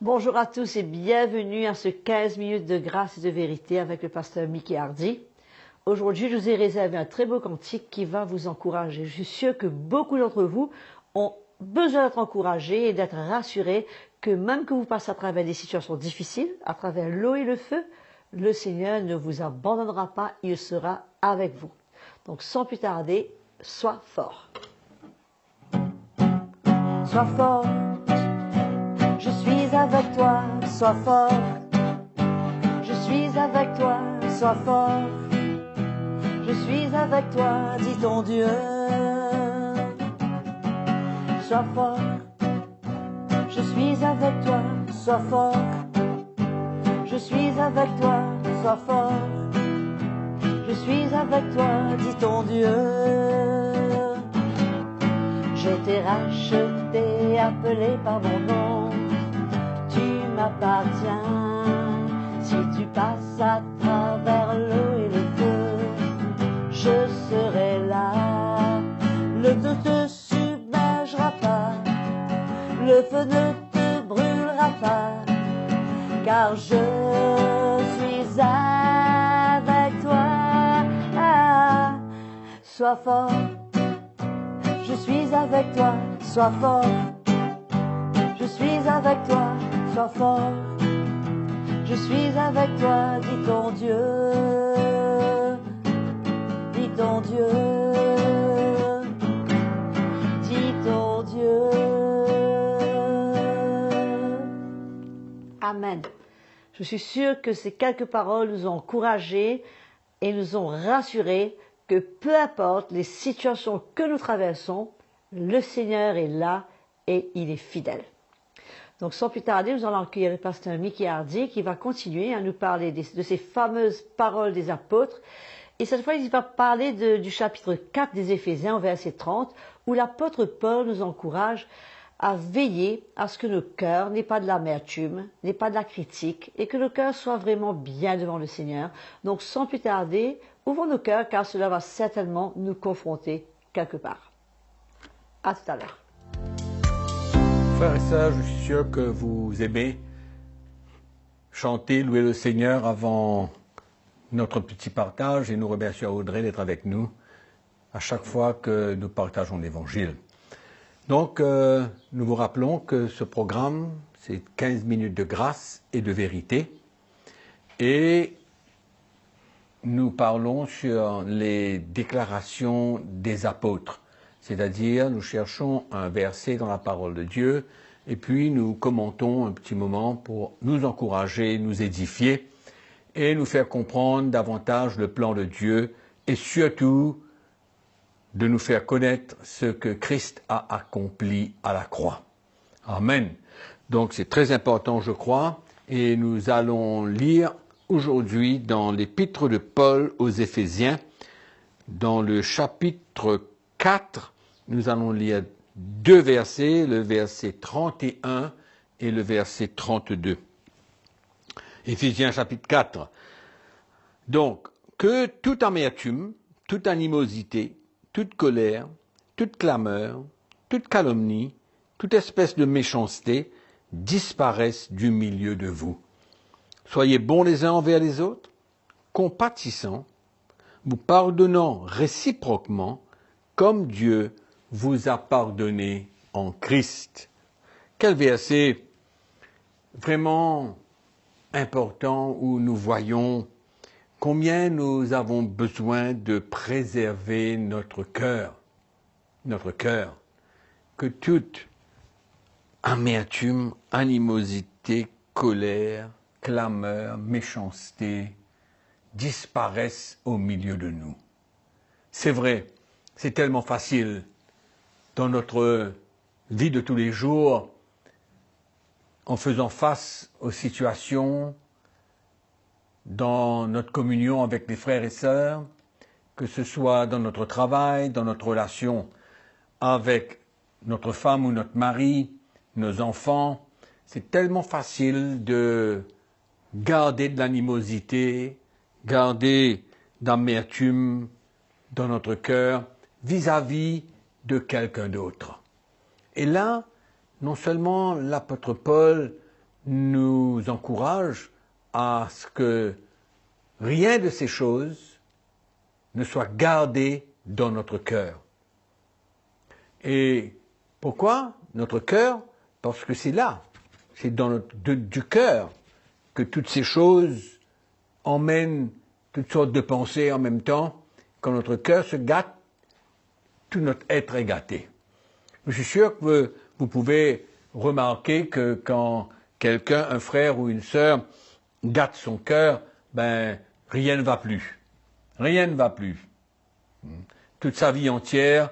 Bonjour à tous et bienvenue à ce 15 minutes de grâce et de vérité avec le pasteur Mickey Hardy. Aujourd'hui, je vous ai réservé un très beau cantique qui va vous encourager. Je suis sûre que beaucoup d'entre vous ont besoin d'être encouragés et d'être rassurés que même que vous passez à travers des situations difficiles, à travers l'eau et le feu, le Seigneur ne vous abandonnera pas, il sera avec vous. Donc sans plus tarder, sois fort. Sois fort. Je suis avec toi, sois fort. Je suis avec toi, sois fort. Je suis avec toi, dit ton Dieu. Sois fort. Je suis avec toi, sois fort. Je suis avec toi, sois fort. Je suis avec toi, dit ton Dieu. Je t'ai racheté, appelé par mon nom. Tu m'appartiens. Si tu passes à travers l'eau et le feu, je serai là. Le feu ne te submergera pas, le feu ne te brûlera pas, car je suis avec toi. Ah, sois fort, je suis avec toi, sois fort. Je suis avec toi, sois fort. Je suis avec toi, dit ton Dieu. Dis ton Dieu. Dis ton Dieu. Amen. Je suis sûre que ces quelques paroles nous ont encouragés et nous ont rassurés que peu importe les situations que nous traversons, le Seigneur est là et il est fidèle. Donc, sans plus tarder, nous allons accueillir le pasteur Mickey Hardy qui va continuer à nous parler de ces fameuses paroles des apôtres. Et cette fois, il va parler du chapitre 4 des Éphésiens, au verset 30, où l'apôtre Paul nous encourage à veiller à ce que nos cœurs n'aient pas de l'amertume, n'aient pas de la critique, et que nos cœurs soient vraiment bien devant le Seigneur. Donc, sans plus tarder, ouvrons nos cœurs, car cela va certainement nous confronter quelque part. À tout à l'heure. Frères et sœurs, je suis sûr que vous aimez chanter, louer le Seigneur avant notre petit partage et nous remercions Audrey d'être avec nous à chaque fois que nous partageons l'Évangile. Donc, nous vous rappelons que ce programme, c'est 15 minutes de grâce et de vérité et nous parlons sur les déclarations des apôtres. C'est-à-dire, nous cherchons un verset dans la parole de Dieu et puis nous commentons un petit moment pour nous encourager, nous édifier et nous faire comprendre davantage le plan de Dieu et surtout de nous faire connaître ce que Christ a accompli à la croix. Amen. Donc c'est très important, je crois, et nous allons lire aujourd'hui dans l'épître de Paul aux Éphésiens, dans le chapitre 4, nous allons lire deux versets, le verset 31 et le verset 32. Éphésiens chapitre 4. Donc, que toute amertume, toute animosité, toute colère, toute clameur, toute calomnie, toute espèce de méchanceté disparaissent du milieu de vous. Soyez bons les uns envers les autres, compatissants, vous pardonnant réciproquement, comme Dieu vous a pardonné en Christ. Quel verset vraiment important où nous voyons combien nous avons besoin de préserver notre cœur, que toute amertume, animosité, colère, clameur, méchanceté disparaissent au milieu de nous. C'est vrai, c'est tellement facile dans notre vie de tous les jours, en faisant face aux situations, dans notre communion avec les frères et sœurs, que ce soit dans notre travail, dans notre relation avec notre femme ou notre mari, nos enfants, c'est tellement facile de garder de l'animosité, garder d'amertume dans notre cœur vis-à-vis de quelqu'un d'autre. Et là, non seulement l'apôtre Paul nous encourage à ce que rien de ces choses ne soit gardé dans notre cœur. Et pourquoi notre cœur? Parce que c'est là, c'est dans du cœur que toutes ces choses emmènent toutes sortes de pensées en même temps. Quand notre cœur se gâte, tout notre être est gâté. Je suis sûr que vous pouvez remarquer que quand quelqu'un, un frère ou une sœur, gâte son cœur, ben rien ne va plus. Rien ne va plus. Toute sa vie entière,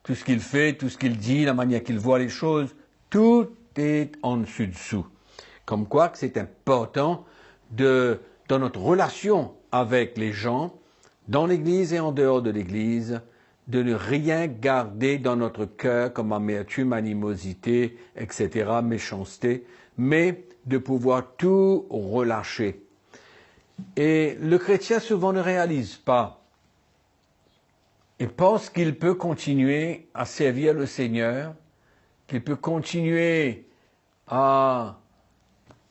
tout ce qu'il fait, tout ce qu'il dit, la manière qu'il voit les choses, tout est en dessus-dessous. Comme quoi que c'est important dans notre relation avec les gens, dans l'Église et en dehors de l'Église, de ne rien garder dans notre cœur comme amertume, animosité, etc., méchanceté, mais de pouvoir tout relâcher. Et le chrétien souvent ne réalise pas. Il pense qu'il peut continuer à servir le Seigneur, qu'il peut continuer à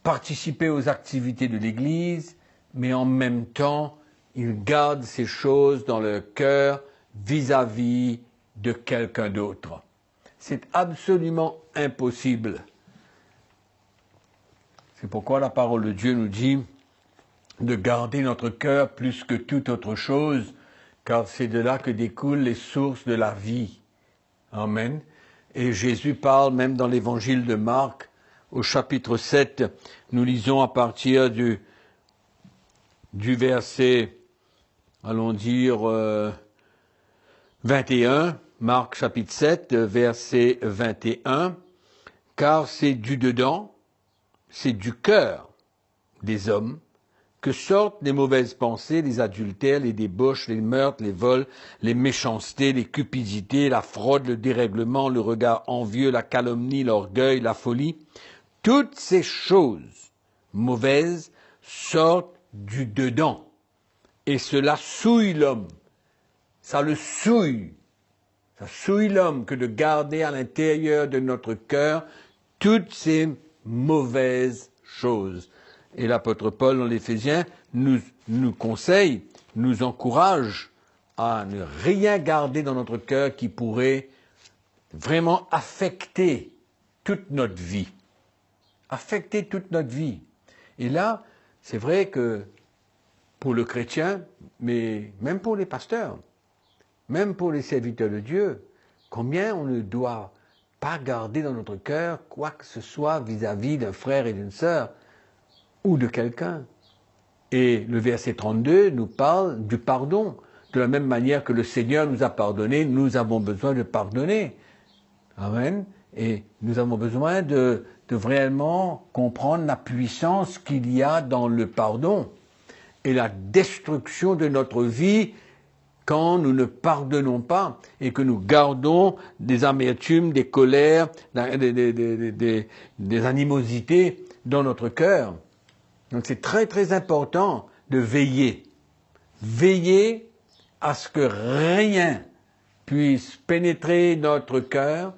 participer aux activités de l'Église, mais en même temps, il garde ces choses dans le cœur vis-à-vis de quelqu'un d'autre. C'est absolument impossible. C'est pourquoi la parole de Dieu nous dit de garder notre cœur plus que toute autre chose, car c'est de là que découlent les sources de la vie. Amen. Et Jésus parle même dans l'évangile de Marc, au chapitre 7, nous lisons à partir du verset, allons dire, 21, Marc chapitre 7, verset 21, car c'est du dedans, c'est du cœur des hommes, que sortent les mauvaises pensées, les adultères, les débauches, les meurtres, les vols, les méchancetés, les cupidités, la fraude, le dérèglement, le regard envieux, la calomnie, l'orgueil, la folie. Toutes ces choses mauvaises sortent du dedans. Et cela souille l'homme. Ça le souille. Ça souille l'homme que de garder à l'intérieur de notre cœur toutes ces mauvaises choses. Et l'apôtre Paul dans l'Éphésiens nous conseille, nous encourage à ne rien garder dans notre cœur qui pourrait vraiment affecter toute notre vie. Affecter toute notre vie. Et là, c'est vrai que pour le chrétien, mais même pour les pasteurs, même pour les serviteurs de Dieu, combien on ne doit pas garder dans notre cœur quoi que ce soit vis-à-vis d'un frère et d'une sœur, ou de quelqu'un. Et le verset 32 nous parle du pardon. De la même manière que le Seigneur nous a pardonné, nous avons besoin de pardonner. Amen. Et nous avons besoin de vraiment comprendre la puissance qu'il y a dans le pardon et la destruction de notre vie quand nous ne pardonnons pas et que nous gardons des amertumes, des colères, des animosités dans notre cœur. Donc c'est très très important de veiller. Veiller à ce que rien puisse pénétrer notre cœur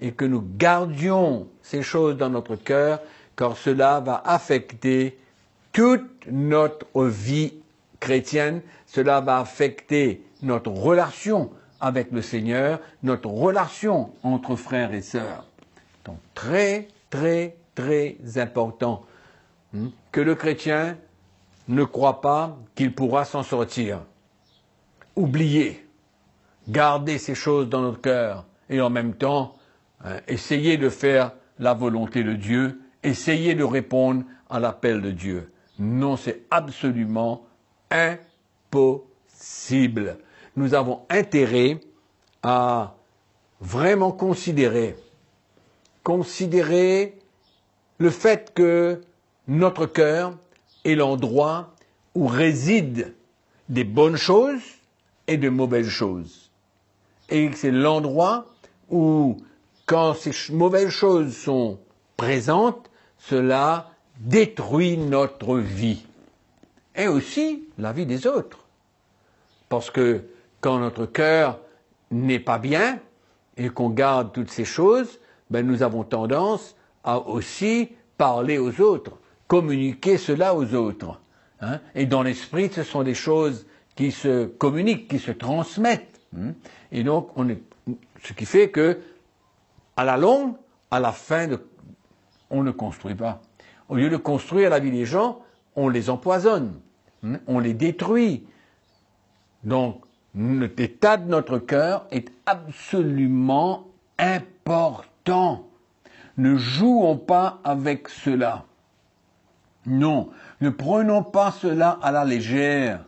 et que nous gardions ces choses dans notre cœur, car cela va affecter toute notre vie chrétienne, cela va affecter notre relation avec le Seigneur, notre relation entre frères et sœurs. Donc très très très important que le chrétien ne croit pas qu'il pourra s'en sortir. Oublier, garder ces choses dans notre cœur et en même temps essayer de faire la volonté de Dieu, essayer de répondre à l'appel de Dieu. Non, c'est absolument impossible. Nous avons intérêt à vraiment considérer le fait que notre cœur est l'endroit où résident des bonnes choses et de mauvaises choses. Et c'est l'endroit où, quand ces mauvaises choses sont présentes, cela détruit notre vie. Et aussi la vie des autres. Parce que quand notre cœur n'est pas bien et qu'on garde toutes ces choses, nous avons tendance à aussi parler aux autres, communiquer cela aux autres. Hein. Et dans l'esprit, ce sont des choses qui se communiquent, qui se transmettent. Et donc, ce qui fait que, à la longue, à la fin, on ne construit pas. Au lieu de construire la vie des gens, on les empoisonne, on les détruit. Donc, l'état de notre cœur est absolument important. Ne jouons pas avec cela. Non, ne prenons pas cela à la légère.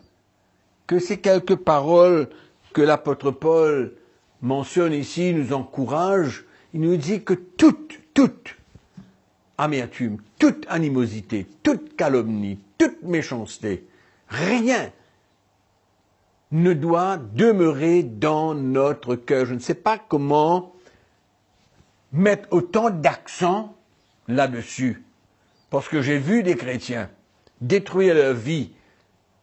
Que ces quelques paroles que l'apôtre Paul mentionne ici nous encouragent. Il nous dit que toute amertume, toute animosité, toute calomnie, toute méchanceté, rien ne doit demeurer dans notre cœur. Je ne sais pas comment mettre autant d'accent là-dessus. Parce que j'ai vu des chrétiens détruire leur vie,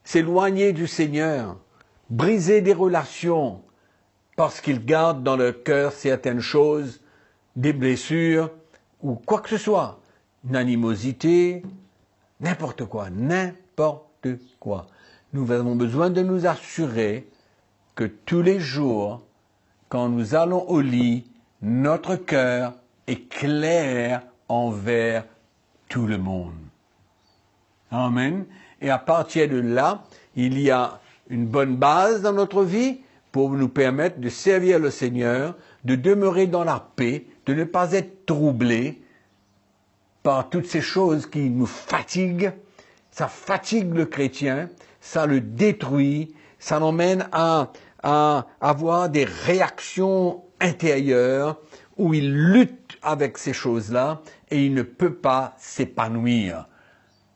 s'éloigner du Seigneur, briser des relations, parce qu'ils gardent dans leur cœur certaines choses, des blessures, ou quoi que ce soit, une animosité, n'importe quoi. Nous avons besoin de nous assurer que tous les jours, quand nous allons au lit, notre cœur est clair envers tout le monde. Amen. Et à partir de là, il y a une bonne base dans notre vie pour nous permettre de servir le Seigneur, de demeurer dans la paix, de ne pas être troublés par toutes ces choses qui nous fatiguent. Ça fatigue le chrétien, ça le détruit, ça l'emmène à avoir des réactions intérieures où il lutte avec ces choses-là et il ne peut pas s'épanouir.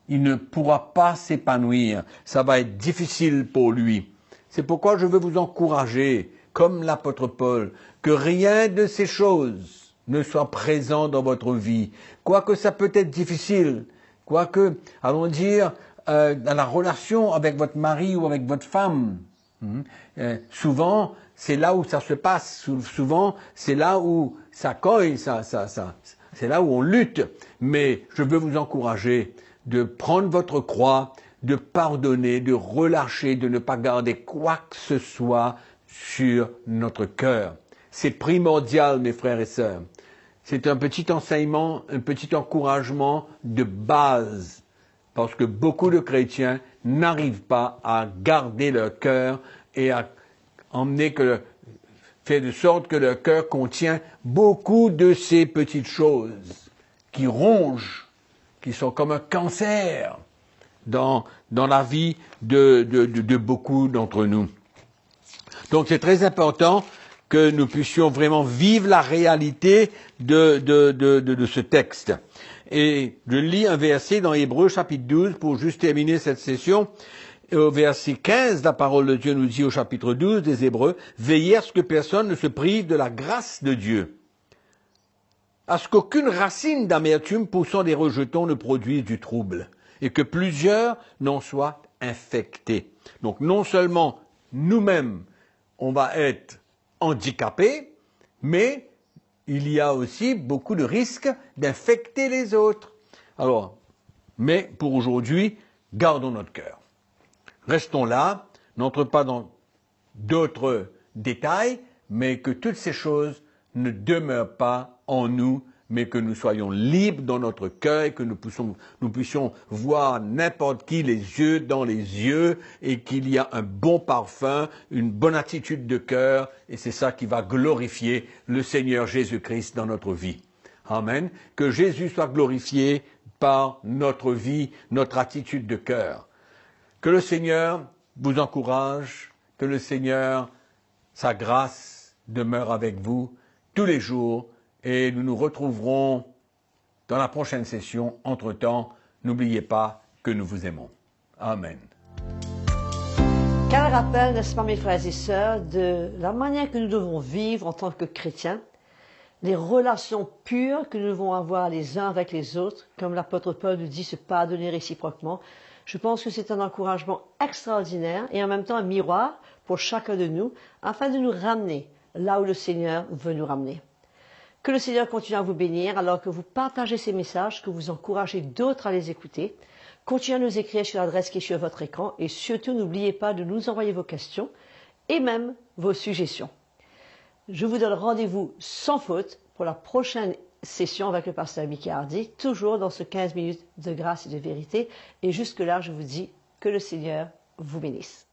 Il ne pourra pas s'épanouir. Ça va être difficile pour lui. C'est pourquoi je veux vous encourager, comme l'apôtre Paul, que rien de ces choses ne soit présent dans votre vie. Quoique ça peut être difficile, quoique, allons dire, dans la relation avec votre mari ou avec votre femme, souvent, c'est là où ça se passe. Souvent, c'est là où ça coille, c'est là où on lutte. Mais je veux vous encourager de prendre votre croix, de pardonner, de relâcher, de ne pas garder quoi que ce soit sur notre cœur. C'est primordial, mes frères et sœurs. C'est un petit enseignement, un petit encouragement de base, parce que beaucoup de chrétiens n'arrivent pas à garder leur cœur et à faire de sorte que leur cœur contient beaucoup de ces petites choses qui rongent, qui sont comme un cancer dans la vie de beaucoup d'entre nous. Donc c'est très important que nous puissions vraiment vivre la réalité de ce texte. Et je lis un verset dans Hébreux chapitre 12 pour juste terminer cette session. Et au verset 15, la parole de Dieu nous dit au chapitre 12 des Hébreux, « Veillez à ce que personne ne se prive de la grâce de Dieu, à ce qu'aucune racine d'amertume poussant des rejetons ne produise du trouble, et que plusieurs n'en soient infectés. » Donc non seulement nous-mêmes, on va être handicapés, mais il y a aussi beaucoup de risques d'infecter les autres. Alors, mais pour aujourd'hui, gardons notre cœur. Restons là, n'entrons pas dans d'autres détails, mais que toutes ces choses ne demeurent pas en nous, mais que nous soyons libres dans notre cœur, et que nous puissions voir n'importe qui les yeux dans les yeux, et qu'il y a un bon parfum, une bonne attitude de cœur, et c'est ça qui va glorifier le Seigneur Jésus-Christ dans notre vie. Amen. Que Jésus soit glorifié par notre vie, notre attitude de cœur. Que le Seigneur vous encourage, que le Seigneur, sa grâce, demeure avec vous tous les jours, et nous nous retrouverons dans la prochaine session. Entre-temps, n'oubliez pas que nous vous aimons. Amen. Quel rappel, n'est-ce pas, mes frères et sœurs, de la manière que nous devons vivre en tant que chrétiens, les relations pures que nous devons avoir les uns avec les autres, comme l'apôtre Paul nous dit, se pardonner réciproquement. Je pense que c'est un encouragement extraordinaire et en même temps un miroir pour chacun de nous, afin de nous ramener là où le Seigneur veut nous ramener. Que le Seigneur continue à vous bénir alors que vous partagez ces messages, que vous encouragez d'autres à les écouter. Continuez à nous écrire sur l'adresse qui est sur votre écran et surtout n'oubliez pas de nous envoyer vos questions et même vos suggestions. Je vous donne rendez-vous sans faute pour la prochaine session avec le pasteur Mickey Hardy, toujours dans ce 15 minutes de grâce et de vérité. Et jusque-là, je vous dis que le Seigneur vous bénisse.